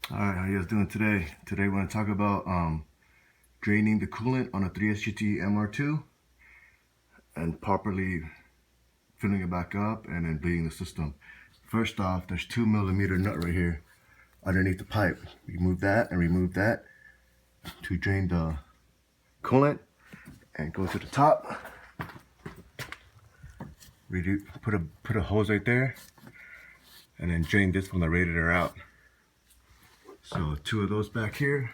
Alright, how you guys doing today? Today we're going to talk about draining the coolant on a 3SGT MR2 and properly filling it back up and then bleeding the system. First off, there's 2mm nut right here underneath the pipe. Remove that and remove that to drain the coolant and go to the top. Put a hose right there and then drain this from the radiator out. So 2 of those back here,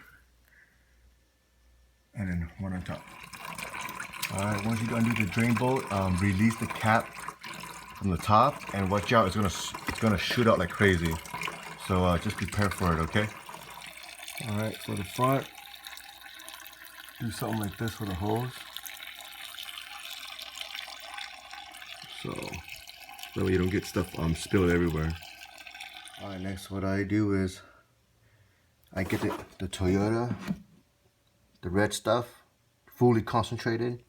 and then 1 on top. Alright, once you undo the drain bolt, release the cap from the top, and watch out, it's gonna shoot out like crazy. So just prepare for it, okay? Alright, for the front, do something like this with a hose. So that way you don't get stuff spilled everywhere. Alright, next what I do is I get the Toyota, the red stuff, fully concentrated.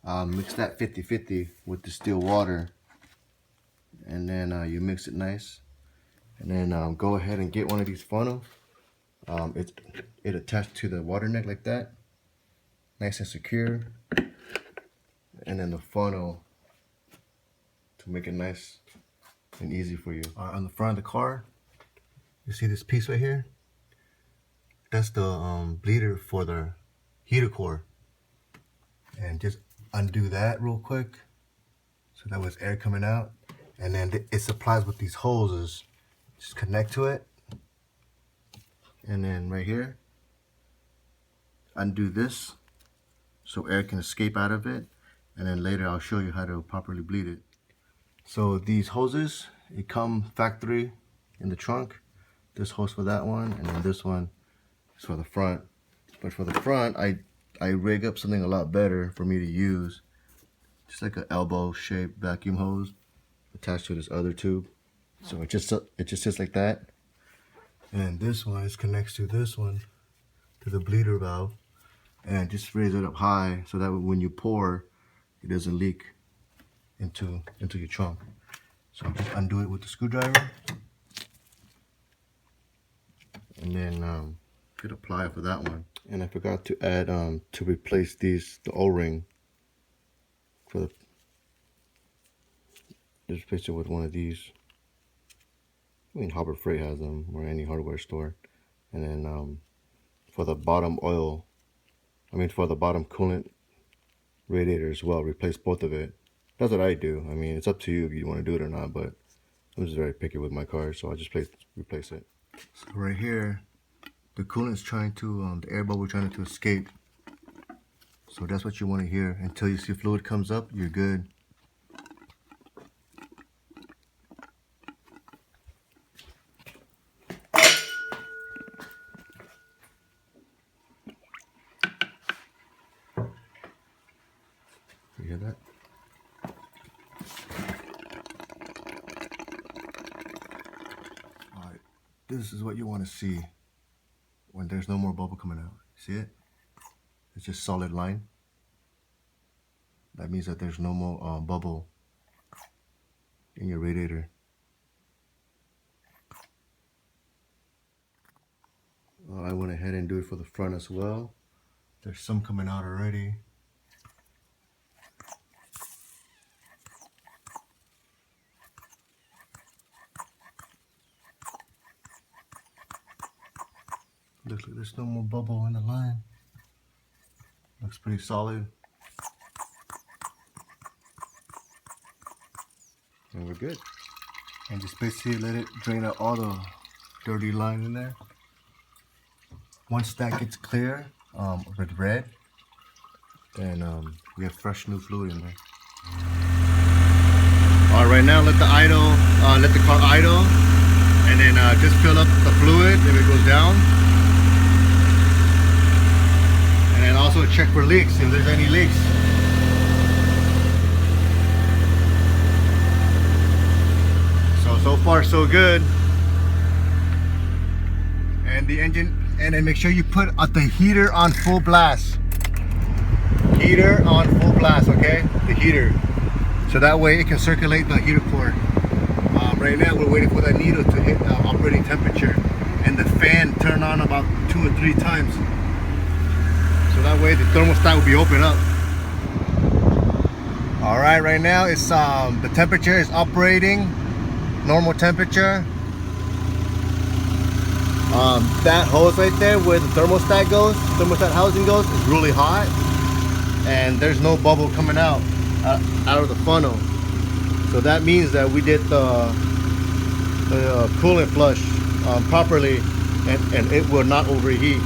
Mix that 50-50 with the still water, and then you mix it nice. And then go ahead and get one of these funnels. It attached to the water neck like that, nice and secure. And then the funnel to make it nice and easy for you. On the front of the car, you see this piece right here? That's the bleeder for the heater core. And just undo that real quick so that was air coming out. And then it supplies with these hoses. Just connect to it. And then right here, undo this so air can escape out of it. And then later I'll show you how to properly bleed it. So these hoses, it come factory in the trunk. This hose for that one, and then this one is for the front. But for the front, I rig up something a lot better for me to use. Just like an elbow shaped vacuum hose attached to this other tube. So it just sits like that. And this one is connects to this one, to the bleeder valve. And just raise it up high so that when you pour, it doesn't leak into your trunk. So just undo it with the screwdriver. And then hit apply for that one. And I forgot to add to replace the O-ring for the, just replace it with one of these. I mean, Harbor Freight has them, or any hardware store. And then for the bottom oil, for the bottom coolant radiator as well, replace both of it. That's what I do. I mean, it's up to you if you want to do it or not, but I'm just very picky with my cars, so I just replace it. So right here, the coolant's trying to, the air bubble trying to escape. So that's what you want to hear. Until you see fluid comes up, you're good. You hear that? Alright, this is what you want to see when there's no more bubble coming out. See it? It's just solid line. That means that there's no more bubble in your radiator. I went ahead and do it for the front as well. There's some coming out already. Looks like there's no more bubble in the line. Looks pretty solid. And we're good. And just basically let it drain out all the dirty line in there. Once that gets clear, with red, then we have fresh new fluid in there. Alright, right now let the car idle, and then just fill up the fluid if it goes down. And then also check for leaks if there's any leaks. So far so good. And the engine, and then make sure you put the heater on full blast. Heater on full blast, okay? The heater. So that way it can circulate the heater core. Right now we're waiting for that needle to hit operating temperature. And the fan turn on about 2 or 3 times. So that way the thermostat will be open up. All right now it's the temperature is operating normal temperature. That hose right there where the thermostat goes, thermostat housing goes, is really hot, and there's no bubble coming out of the funnel. So that means that we did the coolant flush properly, and it will not overheat.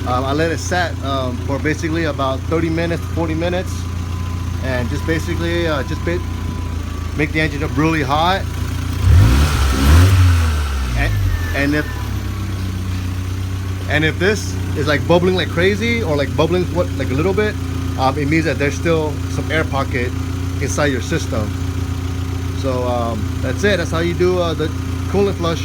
I let it set for basically about 30 minutes, 40 minutes, and just basically make the engine up really hot. And if this is like bubbling like crazy, or like bubbling like a little bit, it means that there's still some air pocket inside your system. So that's it. That's how you do the coolant flush.